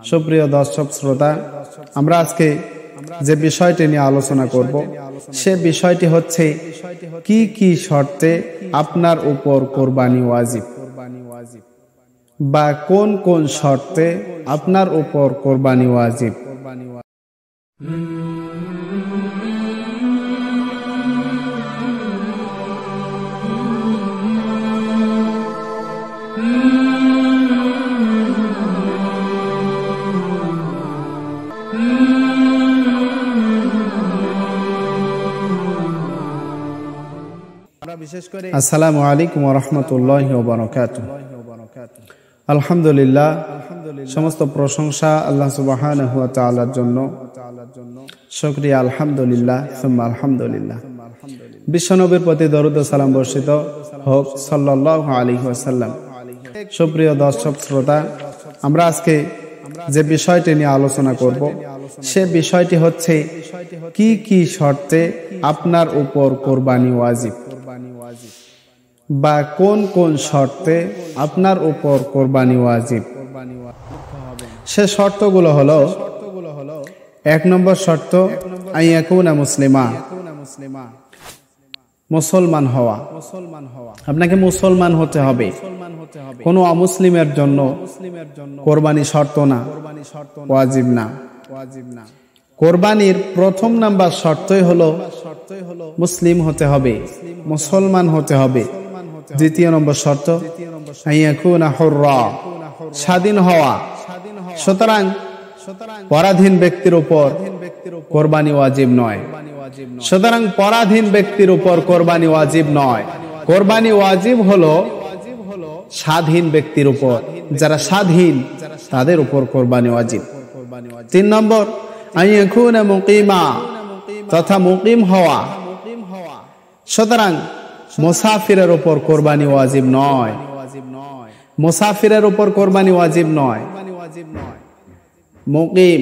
সুপ্রিয় দর্শক শ্রোতা, আমরা আজকে যে বিষয়টি নিয়ে আলোচনা করব সে বিষয়টি হচ্ছে কি কি শর্তে আপনার উপর কোরবানি ওয়াজিব, বা কোন কোন শর্তে আপনার উপর কোরবানি ওয়াজিব। আসসালামু আলাইকুম ওয়া রাহমাতুল্লাহি ওয়া বারাকাতুহু। আলহামদুলিল্লাহ, সমস্ত প্রশংসা আল্লাহ সুবহানাহু ওয়া তাআলার জন্য। শুকরিয়া, আলহামদুলিল্লাহ সুম্মা আলহামদুলিল্লাহ। বিশ্বনবীর প্রতি দরুদ ও সালাম বর্ষিত হোক সাল্লাল্লাহু আলাইহি ওয়াসাল্লাম। সুপ্রিয় দর্শক শ্রোতা, আমরা আজকে যে বিষয়টি নিয়ে আলোচনা করব সে বিষয়টি হচ্ছে কি কি শর্তে আপনার উপর কোরবানি ওয়াজিব, বা কোন কোন শর্তে আপনার উপর কোরবানি ওয়াজিব। সে শর্তগুলো হলো, 1 নম্বর শর্ত আইয়াকুনা মুসলিমা, মুসলমান হওয়া। আপনাকে মুসলমান হতে হবে, কোনো অমুসলিমের জন্য কোরবানি শর্ত না, ওয়াজিব না। কোরবানির প্রথম নাম্বার শর্তই হলো মুসলিম হতে হবে, মুসলমান হতে হবে। দ্বিতীয় নম্বর শর্ত আইয়াকুনা হুররা, স্বাধীন হওয়া। সুতরাং পরাধীন ব্যক্তির উপর কোরবানি ওয়াজিব নয়। সুতরাং পরাধীন ব্যক্তির উপর কোরবানি ওয়াজিব নয়। কোরবানি ওয়াজিব হলো স্বাধীন ব্যক্তির উপর, যারা স্বাধীন তাদের উপর কোরবানি ওয়াজিব। 3 নম্বর আইয়াকুনা মুকিমা, তথা মুকিম হওয়া। সুতরাং মুসাফিরের উপর কোরবানি ওয়াজিব নয়, মুসাফিরের উপর কোরবানি ওয়াজিব নয়। মুকিম,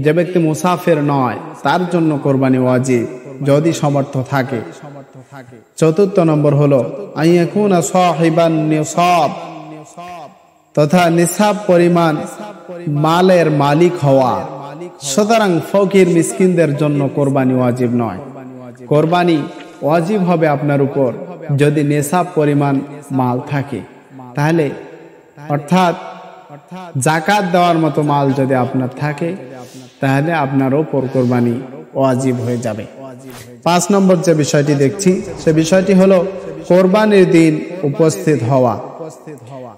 যে ব্যক্তি মুসাফির নয় তার জন্য কোরবানি ওয়াজিব যদি সমর্থ থাকে। 4 নম্বর হলো আইয়াকুনা সাহিবান নিসাব, তথা নিসাব পরিমাণ মালের মালিক হওয়া। সুতরাং ফকির মিসকিনদের জন্য কোরবানি ওয়াজিব নয়। কোরবানি ওয়াজিব হবে আপনার উপর যদি নিসাব পরিমাণ মাল থাকে, তাহলে অর্থাৎ যাকাত দেওয়ার মতো মাল যদি আপনার থাকে তাহলে আপনার উপর কোরবানি ওয়াজিব হয়ে যাবে। 5 নম্বর যে বিষয়টি দেখছি সে বিষয়টি হলো কোরবানির দিন উপস্থিত হওয়া,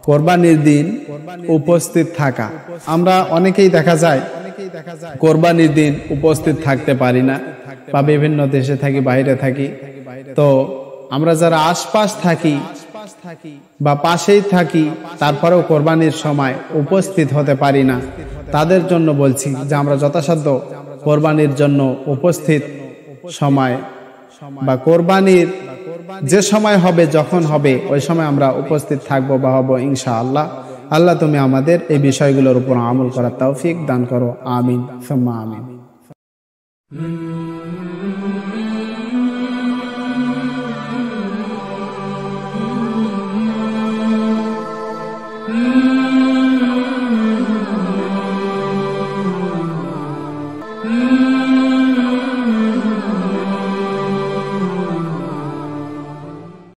কোরবানির দিন উপস্থিত থাকা। আমরা অনেকেই দেখা যায় কোরবানির দিন উপস্থিত থাকতে পারি না, বা বিভিন্ন দেশে থাকি, বাইরে থাকি। তো আমরা যারা আশপাশ থাকি বা পাশেই থাকি, তারপরেও কোরবানির সময় উপস্থিত হতে পারি না, তাদের জন্য বলছি যে আমরা যথাসাধ্য কোরবানির জন্য উপস্থিত সময়, বা কোরবানির যে সময় হবে, যখন হবে, ওই সময় আমরা উপস্থিত থাকবো বা হব ইনশাআল্লাহ। আল্লাহ তুমি আমাদের এই বিষয়গুলোর উপর আমল করার তৌফিক দান করো, আমিন সুম্মা আমিন।